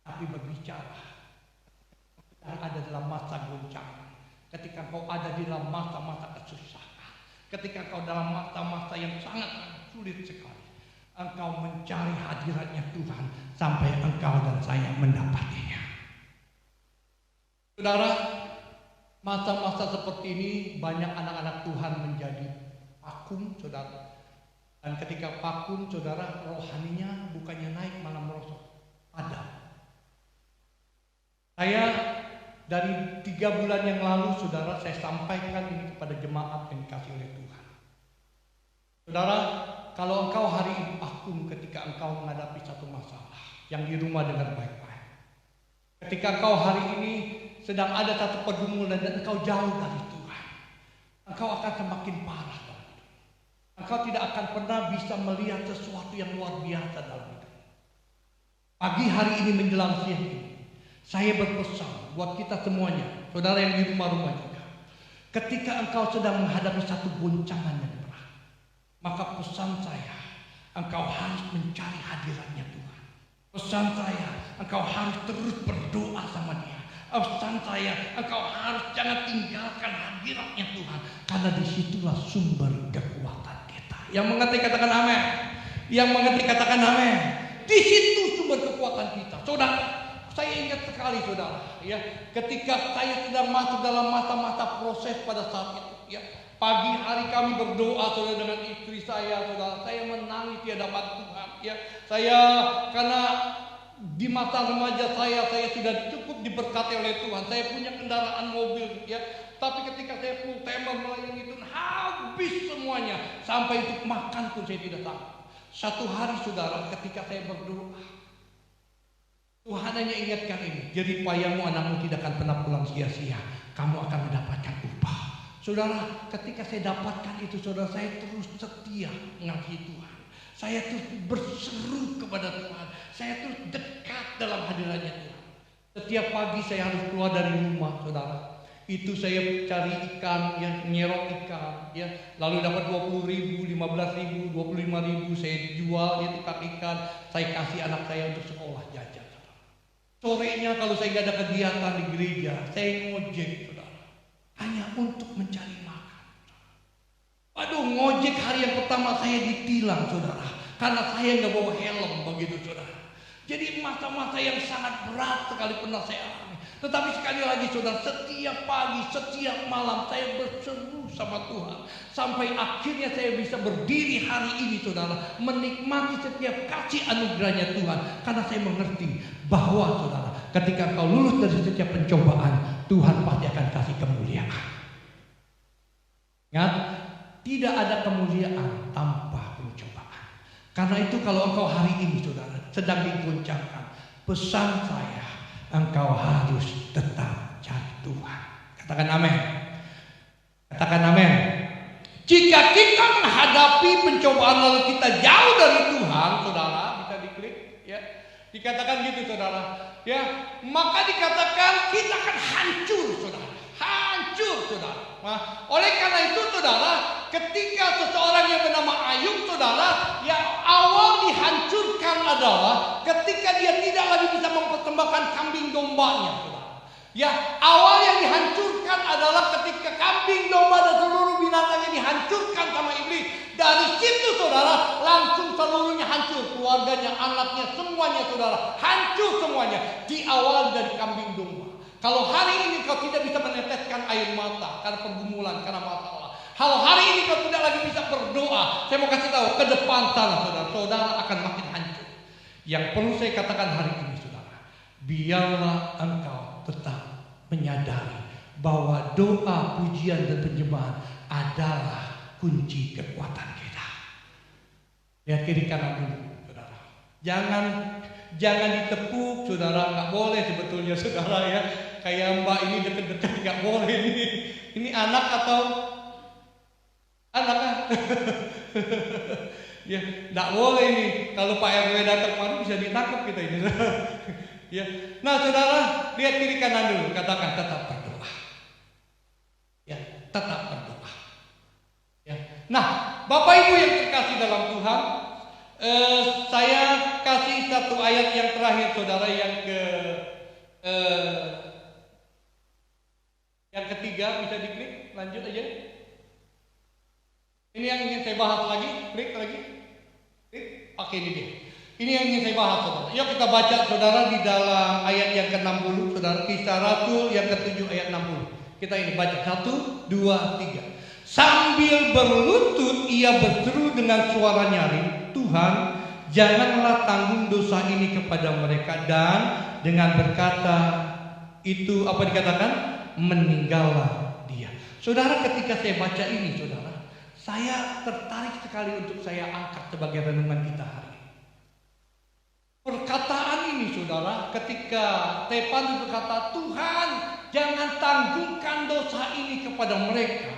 tapi berbicara. Yang ada dalam masa goncangan, ketika kau ada di dalam masa-masa kesusahan, ketika kau dalam masa-masa yang sangat sulit sekali, engkau mencari hadiratnya Tuhan sampai engkau dan saya mendapatinya. Saudara, masa-masa seperti ini banyak anak-anak Tuhan menjadi vakum, saudara. Dan ketika vakum, saudara, rohaninya bukannya naik malah merosot, padam. Saya dari 3 bulan yang lalu, saudara, saya sampaikan ini kepada jemaat yang dikasih oleh Tuhan. Saudara, kalau engkau hari ini vakum ketika engkau menghadapi satu masalah yang di rumah dengan baik-baik, ketika engkau hari ini sedang ada satu pergumulan dan engkau jauh dari Tuhan, engkau akan semakin parah dalam hidup. Engkau tidak akan pernah bisa melihat sesuatu yang luar biasa dalam hidup. Pagi hari ini menjelang siang ini, saya berpesan buat kita semuanya, saudara yang di rumah-rumah juga. Ketika engkau sedang menghadapi satu goncangan yang berat, maka pesan saya, engkau harus mencari hadiratnya Tuhan. Pesan saya, engkau harus terus berdoa sama dia. Pesan saya, engkau harus jangan tinggalkan hadiratnya Tuhan. Karena disitulah sumber kekuatan kita. Yang mengerti katakan amin. Yang mengerti katakan amin. Di situ sumber kekuatan kita. Saudara, saya ingat sekali saudara, ya, ketika saya sedang masuk dalam masa-masa proses pada saat itu, ya, pagi hari kami berdoa saudara dengan istri saya, saudara, saya menangis di hadapan Tuhan, ya, saya karena di masa remaja saya sudah cukup diberkati oleh Tuhan, saya punya kendaraan mobil, ya, tapi ketika saya full timer melayani Tuhan habis semuanya, sampai untuk makan pun saya tidak sanggup. Satu hari saudara, ketika saya berdoa, Tuhan hanya ingatkan ini, jadi payamu anakmu tidak akan pernah pulang sia-sia, kamu akan mendapatkan upah. Saudara, ketika saya dapatkan itu saudara, saya terus setia mengasihi Tuhan. Saya terus berseru kepada Tuhan, saya terus dekat dalam hadiratnya Tuhan. Setiap pagi saya harus keluar dari rumah saudara, itu saya cari ikan, ya, nyerok ikan, ya, lalu dapat 20.000, 15.000, 25.000, saya jual, ya, tukar ikan, saya kasih anak saya untuk sekolah jajan. Sorenya kalau saya nggak ada kegiatan di gereja, saya ngojek, saudara, hanya untuk mencari makan. Aduh, ngojek hari yang pertama saya ditilang, saudara, karena saya nggak bawa helm begitu, saudara. Jadi masa-masa yang sangat berat sekali pernah saya alami. Tetapi sekali lagi saudara, setiap pagi, setiap malam saya berseru sama Tuhan. Sampai akhirnya saya bisa berdiri hari ini saudara, menikmati setiap kasih anugerahnya Tuhan. Karena saya mengerti bahwa saudara, ketika kau lulus dari setiap pencobaan, Tuhan pasti akan kasih kemuliaan. Ingat, tidak ada kemuliaan tanpa pencobaan. Karena itu kalau engkau hari ini saudara sedang digoncangkan, pesan saya, engkau harus tetap cari Tuhan. Katakan amin. Katakan amin. Jika kita menghadapi pencobaan lalu kita jauh dari Tuhan, saudara, bisa diklik, ya. Dikatakan gitu, saudara, ya. Maka dikatakan kita akan hancur, saudara. Hancur, saudara. Nah, oleh karena itu, saudara, ketika seseorang yang bernama Ayub, saudara, yang awal dihancurkan adalah ketika dia tidak lagi bisa mempersembahkan kambing dombanya, saudara. Ya, awal yang dihancurkan adalah ketika kambing domba dan seluruh binatangnya dihancurkan sama iblis. Dari situ, saudara, langsung seluruhnya hancur, keluarganya, anaknya, semuanya, saudara, hancur semuanya. Diawali dari kambing domba. Kalau hari ini kau tidak bisa meneteskan air mata karena pergumulan, karena masalah. Kalau hari ini kau tidak lagi bisa berdoa, saya mau kasih tahu, ke depan sana saudara akan makin hancur. Yang perlu saya katakan hari ini, saudara, biarlah engkau tetap menyadari bahwa doa, pujian, dan penyembahan adalah kunci kekuatan kita. Lihat kiri kanan dulu, saudara. Jangan ditepuk, saudara, nggak boleh sebetulnya, saudara, ya. Kayak mbak ini deket-deket nggak boleh ini. Ini anak atau anak? Ya, nggak boleh nih. Kalau Pak RW datang kemarin bisa ditangkap kita ini. Ya. Nah, saudara, lihat kiri kanan dulu. Katakan tetap berdoa. Ya, tetap berdoa. Ya. Nah, Bapak Ibu yang terkasih dalam Tuhan, saya kasih satu ayat yang terakhir, saudara, yang ketiga, bisa diklik, lanjut aja. Ini yang ingin saya bahas lagi, klik lagi. Klik, oke, ini dia. Ini yang ingin saya bahas, saudara. Yuk kita baca, saudara, di dalam ayat yang ke-60, saudara, Kisah Rasul yang ke-7 ayat 60. Kita ini baca, 1, 2, 3. Sambil berlutut ia berseru dengan suara nyaring, Tuhan, janganlah tanggung dosa ini kepada mereka. Dan dengan berkata itu, apa dikatakan? Meninggallah dia. Saudara, ketika saya baca ini, saudara, saya tertarik sekali untuk saya angkat sebagai renungan kita hari ini. Perkataan ini, saudara, ketika Stefanus berkata, Tuhan, jangan tanggungkan dosa ini kepada mereka.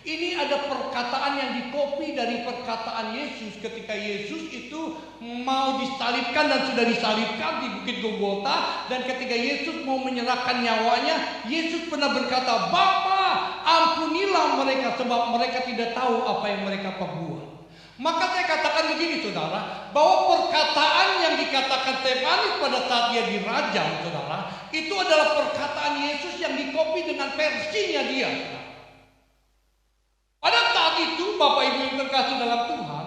Ini ada perkataan yang dikopi dari perkataan Yesus ketika Yesus itu mau disalibkan dan sudah disalibkan di Bukit Golgota. Dan ketika Yesus mau menyerahkan nyawanya, Yesus pernah berkata, Bapa, ampunilah mereka sebab mereka tidak tahu apa yang mereka perbuat. Maka saya katakan begini, saudara. saudara, bahwa perkataan yang dikatakan Stefanus pada saat dia dirajam, saudara, itu adalah perkataan Yesus yang dikopi dengan versinya dia. Saudara. Pada saat itu, Bapak Ibu yang terkasih dalam Tuhan,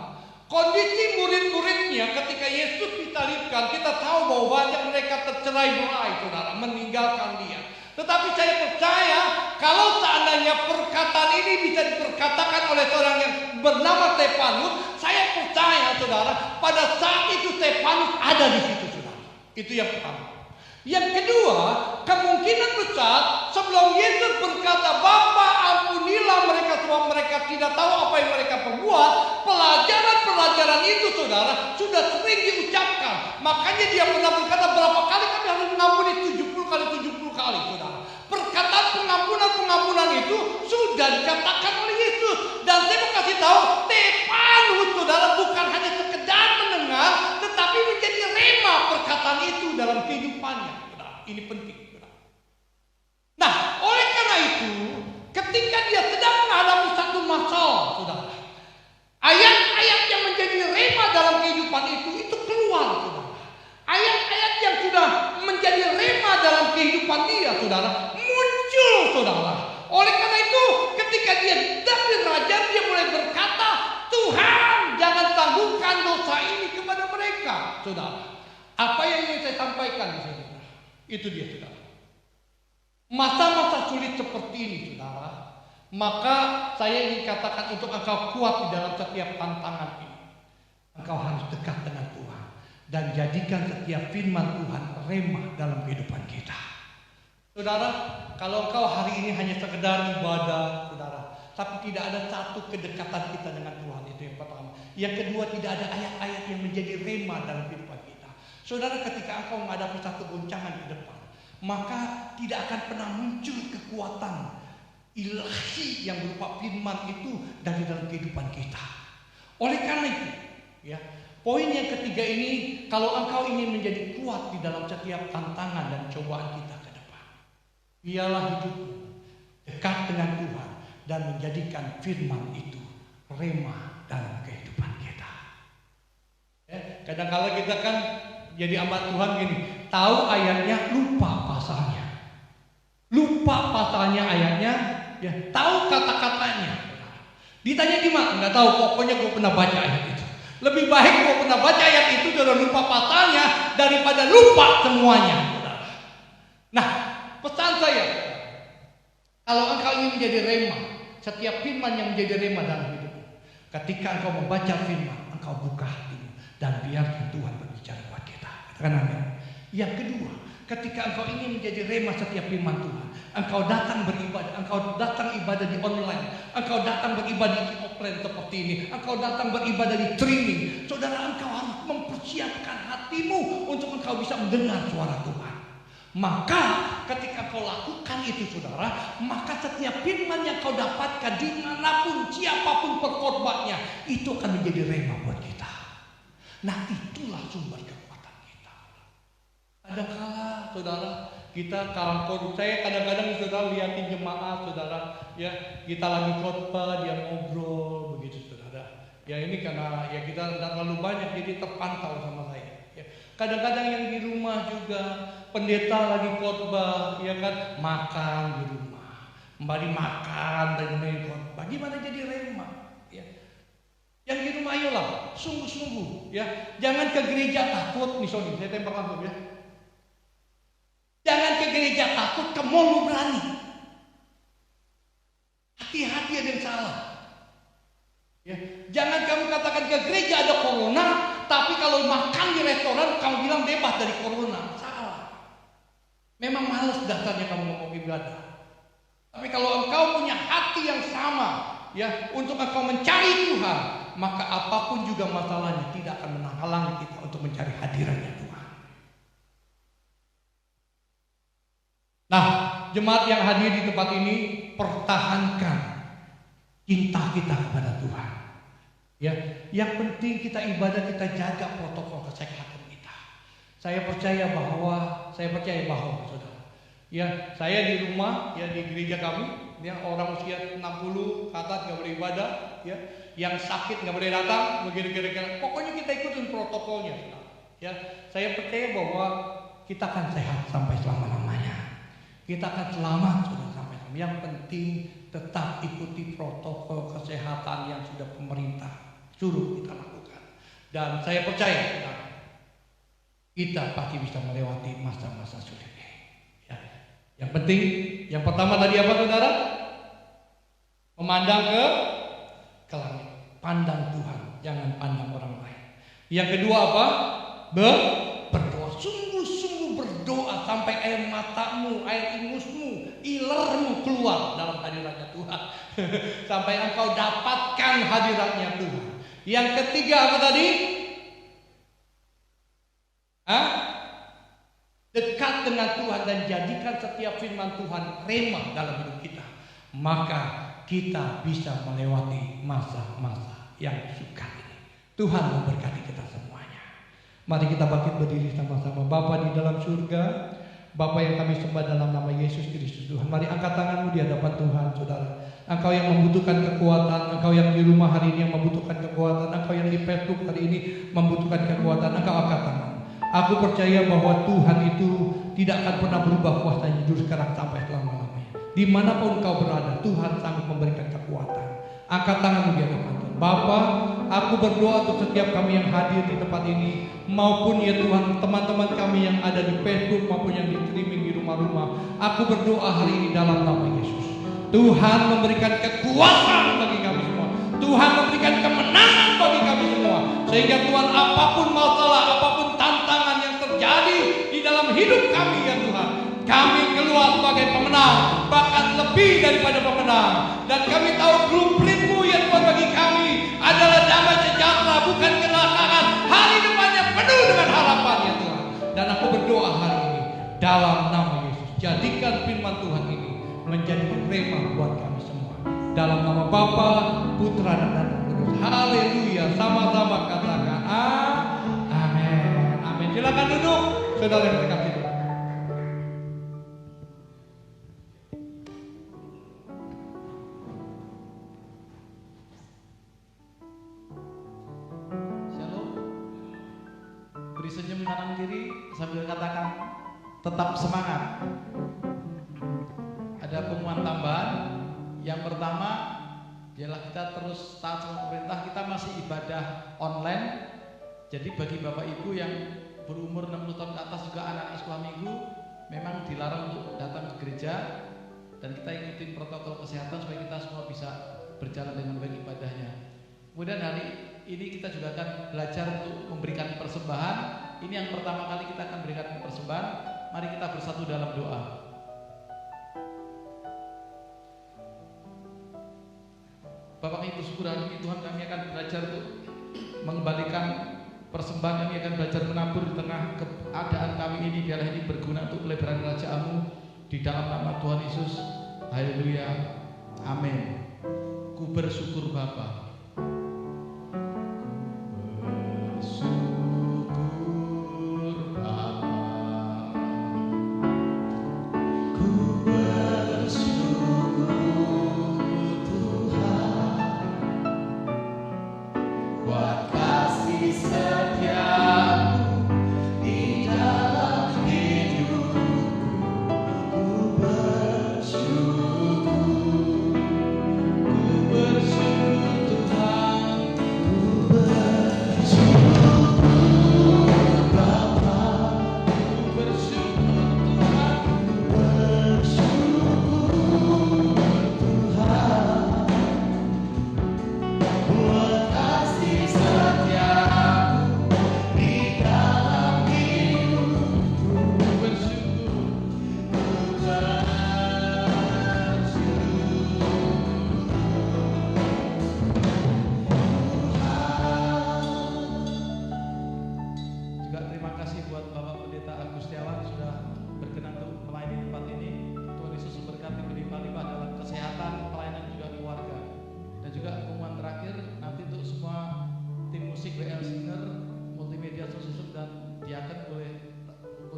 kondisi murid-muridnya ketika Yesus disalibkan, kita tahu bahwa banyak mereka tercerai-berai, saudara, meninggalkan dia. Tetapi saya percaya kalau seandainya perkataan ini bisa diperkatakan oleh seorang yang bernama Stefanus, saya percaya saudara, pada saat itu Stefanus ada di situ, saudara. Itu yang pertama. Yang kedua, kemungkinan besar sebelum Yesus berkata, "Bapa, ampunilah mereka sebab mereka tidak tahu apa yang mereka perbuat," pelajaran-pelajaran itu saudara sudah sering diucapkan. Makanya dia pernah berkata, "Berapa kali kami harus mengampuni? 70 kali 70 kali," saudara. Perkataan pengampunan itu sudah dikatakan oleh Yesus. Dan saya mau kasih tahu, Stefanus saudara bukan hanya sekedar mendengar, tetapi menjadi rema perkataan itu dalam kehidupannya. Saudara. Ini penting. Saudara. Nah, oleh karena itu, ketika dia sedang menghadapi satu masalah, saudara, ayat-ayat yang menjadi rema dalam kehidupan itu keluar, saudara. Ayat-ayat yang sudah menjadi rema dalam kehidupan dia, saudara, muncul, saudara. Oleh karena itu, ketika dia sedang dirajam, dia mulai berkata, "Tuhan, jangan tangguhkan dosa ini kepada mereka," saudara. Apa yang ingin saya sampaikan di sini, saudara? Itu dia, saudara. Masa-masa sulit seperti ini, saudara, maka saya ingin katakan untuk engkau kuat di dalam setiap tantangan ini, engkau harus dekat dengan Tuhan. Dan jadikan setiap firman Tuhan rema dalam kehidupan kita. Saudara, kalau engkau hari ini hanya sekedar ibadah, saudara, tapi tidak ada satu kedekatan kita dengan Tuhan, itu yang pertama. Yang kedua, tidak ada ayat-ayat yang menjadi rema dalam kehidupan kita. Saudara, ketika engkau menghadapi satu goncangan di depan, maka tidak akan pernah muncul kekuatan ilahi yang berupa firman itu dari dalam kehidupan kita. Oleh karena itu, ya, poin yang ketiga ini, kalau engkau ingin menjadi kuat di dalam setiap tantangan dan cobaan kita ke depan, biarlah hidupmu dekat dengan Tuhan dan menjadikan firman itu rema dalam kehidupan kita. Ya, kadang-kadang kita kan jadi hamba Tuhan gini, tahu ayatnya lupa pasalnya, ayatnya, ya, tahu kata-katanya. Ditanya di mana? Nggak tahu, pokoknya gue pernah baca ayat itu. Lebih baik gue pernah baca ayat itu dan lupa pasalnya daripada lupa semuanya. Nah, pesan saya, kalau engkau ingin menjadi rema, setiap firman yang menjadi rema dalam hidupmu, ketika engkau membaca firman, engkau buka hatimu dan biarkan Tuhan berbicara buat kita. Katakan amin. Yang kedua, ketika engkau ingin menjadi rema setiap firman Tuhan, engkau datang beribadah, engkau datang ibadah di online, engkau datang beribadah di offline seperti ini, engkau datang beribadah di streaming. Saudara, engkau harus mempersiapkan hatimu untuk engkau bisa mendengar suara Tuhan. Maka ketika kau lakukan itu, saudara, maka setiap firman yang kau dapatkan dimanapun, siapapun perkhotbahnya, itu akan menjadi rema buat kita. Nah, itulah sumber kekuatan kita. Kadang-kala, saudara, kita kalau saya kadang-kadang saudara lihatin jemaat, saudara, ya, kita lagi khotbah, dia ngobrol begitu, saudara. Ya, ini karena ya kita tidak terlalu banyak jadi terpantau sama saya. Ya. Kadang-kadang yang di rumah juga pendeta lagi khotbah, ya kan, makan di rumah, kembali makan dan main khotbah. Gimana jadi rema? Ya. Yang di rumah ayolah, sungguh-sungguh, ya, jangan ke gereja takut, nih sorry, saya tembak langsung ya. Jangan ke gereja takut, ke mall lu berani. Hati-hati ada yang salah. Ya. Jangan kamu katakan ke gereja ada corona, tapi kalau makan di restoran kamu bilang bebas dari corona. Salah. Memang malas dasarnya kamu ngomong ibadah. Tapi kalau engkau punya hati yang sama, ya, untuk engkau mencari Tuhan, maka apapun juga masalahnya tidak akan menghalangi kita untuk mencari hadirannya Tuhan. Nah, jemaat yang hadir di tempat ini, pertahankan cinta kita kepada Tuhan. Ya, yang penting kita ibadah, kita jaga protokol kesehatan kita. Saya percaya bahwa, saudara, ya, saya di rumah, ya, di gereja kami, ya, orang usia 60 ke atas nggak boleh ibadah, ya, yang sakit nggak boleh datang, begitu kira-kira. Pokoknya kita ikutin protokolnya. Ya, saya percaya bahwa kita akan sehat sampai selama-lamanya. Kita akan selamat sudah sampai. Yang penting tetap ikuti protokol kesehatan yang sudah pemerintah suruh kita lakukan. Dan saya percaya kita pasti bisa melewati masa-masa sulit ini. Ya. Yang penting, yang pertama tadi apa saudara? Memandang ke langit. Pandang Tuhan, jangan pandang orang lain. Yang kedua apa? Berdoa. Sungguh-sungguh berdoa sampai air matamu, air ingusmu, ilermu keluar dalam hadiratnya Tuhan. Sampai engkau dapatkan hadiratnya Tuhan. Yang ketiga apa tadi? Dekat dengan Tuhan dan jadikan setiap firman Tuhan rema dalam hidup kita. Maka kita bisa melewati masa-masa yang sukar ini. Tuhan memberkati kita semuanya. Mari kita bangkit berdiri sama-sama. Bapa di dalam surga, Bapa yang kami sembah dalam nama Yesus Kristus Tuhan. Mari angkat tanganmu di hadapan Tuhan, saudara. Engkau yang membutuhkan kekuatan, engkau yang di rumah hari ini yang membutuhkan kekuatan, engkau yang di Facebook hari ini membutuhkan kekuatan, engkau angkat tangan. Aku percaya bahwa Tuhan itu tidak akan pernah berubah kuasanya dulu sekarang sampai selama-lamanya. Dimanapun kau berada, Tuhan sanggup memberikan kekuatan. Angkat tanganmu di hadapan Tuhan. Bapa, aku berdoa untuk setiap kami yang hadir di tempat ini, maupun ya Tuhan teman-teman kami yang ada di Facebook maupun yang di streaming di rumah-rumah. Aku berdoa hari ini dalam nama Yesus. Tuhan memberikan kekuatan bagi kami semua. Tuhan memberikan kemenangan bagi kami semua. Sehingga Tuhan apapun masalah, apapun tantangan yang terjadi di dalam hidup kami ya Tuhan, kami keluar sebagai pemenang, bahkan lebih daripada pemenang. Dan kami tahu blueprint-Mu ya Tuhan bagi kami adalah damai sejahtera, bukan kecelakaan. Hari depannya penuh dengan harapan ya Tuhan. Dan aku berdoa hari ini dalam nama Yesus, jadikan firman Tuhan ini menjadi rema buat kami semua. Dalam nama Bapa, Putra dan Roh Kudus. Haleluya. Sama-sama katakan amin. Amin. Silakan duduk, saudara yang terkasih. Shalom. Beri senyum kanan kiri sambil katakan tetap semangat. Ada pengumuman tambahan. Yang pertama ialah kita terus taat sama pemerintah. Kita masih ibadah online. Jadi bagi Bapak Ibu yang berumur 60 tahun ke atas juga anak-anak sekolah minggu memang dilarang untuk datang ke gereja. Dan kita ikutin protokol kesehatan supaya kita semua bisa berjalan dengan baik ibadahnya. Kemudian hari ini kita juga akan belajar untuk memberikan persembahan. Ini yang pertama kali kita akan berikan persembahan. Mari kita bersatu dalam doa. Bapak Ibu syukur hari ini Tuhan, kami akan belajar untuk mengembalikan persembahan. Kami akan belajar menabur di tengah keadaan kami ini. Biarlah ini berguna untuk pelebaran kerajaan-Mu di dalam nama Tuhan Yesus. Haleluya. Amin. Ku bersyukur Bapa.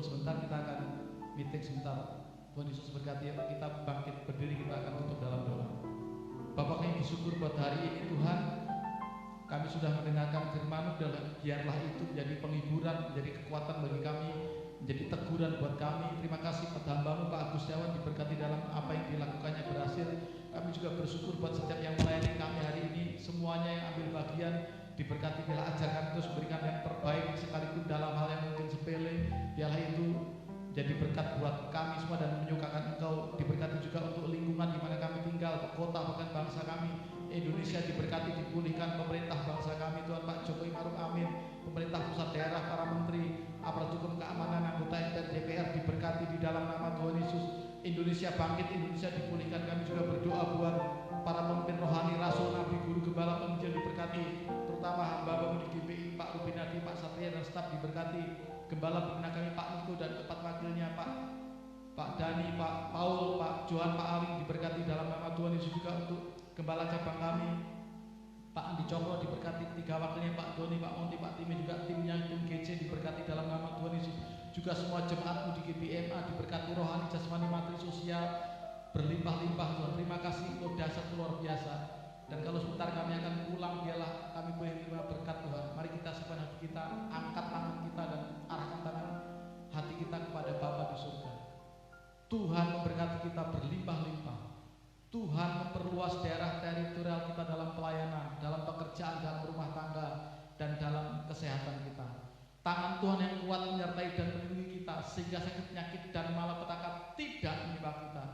Sebentar kita akan meeting sebentar. Tuhan Yesus berkati. Kita bangkit berdiri, kita akan tutup dalam doa. Bapak, kami bersyukur buat hari ini Tuhan. Kami sudah mendengarkan firman-Mu, dan biarlah itu menjadi penghiburan, menjadi kekuatan bagi kami, menjadi teguran buat kami. Terima kasih buat hamba-Mu Pak Agus Setiawan, diberkati dalam apa yang dilakukannya berhasil. Kami juga bersyukur buat setiap yang melayani kami hari ini, semuanya yang ambil bagian diberkati. Biarlah ajarkan terus, berikan yang terbaik sekalipun dalam hal yang mungkin sepele. Biarlah itu jadi berkat buat kami semua dan menyukakan Engkau. Diberkati juga untuk lingkungan di mana kami tinggal, kota bahkan bangsa kami Indonesia, diberkati, dipulihkan pemerintah bangsa kami Tuhan Pak Jokowi Maruf Amin, pemerintah pusat daerah, para menteri, aparat hukum keamanan, anggota MPR, DPR, diberkati di dalam nama Tuhan Yesus. Indonesia bangkit, Indonesia dipulihkan. Kami juga berdoa buat para pemimpin rohani, rasul, nabi, guru, gembala, penginjil, diberkati, terutama hamba-Mu di GPI, Pak Rubinadi, Pak Satria dan staf, diberkati. Gembala pembina kami Pak Niko dan empat wakilnya Pak Dani, Pak Paul, Pak Johan, Pak Aling, diberkati dalam nama Tuhan Yesus. Juga untuk gembala cabang kami Pak Andi Cokro, diberkati, tiga wakilnya Pak Doni, Pak Monti, Pak Timi, juga timnya tim GC, diberkati dalam nama Tuhan Yesus. Juga semua jemaat-Mu di GPMA, diberkati rohani, jasmani, materi, sosial, berlimpah-limpah Tuhan. Terima kasih untuk dasar luar biasa. Dan kalau sebentar kami akan pulang, biarlah kami boleh menerima berkat Tuhan. Mari kita simpan hati kita, angkat tangan kita dan arahkan tangan hati kita kepada Bapa di surga. Tuhan memberkati kita berlimpah-limpah. Tuhan memperluas daerah teritorial kita dalam pelayanan, dalam pekerjaan, dalam rumah tangga, dan dalam kesehatan kita. Tangan Tuhan yang kuat menyertai dan melindungi kita, sehingga sakit, penyakit, dan malapetaka tidak menimpa kita.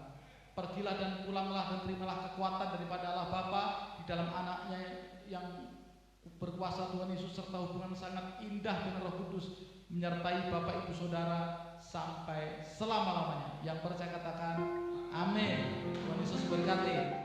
Pergilah dan pulanglah dan terimalah kekuatan daripada Allah Bapa di dalam anaknya yang berkuasa Tuhan Yesus, serta hubungan sangat indah dengan Roh Kudus menyertai Bapak Ibu Saudara sampai selama-lamanya. Yang percaya katakan amin. Tuhan Yesus berkati.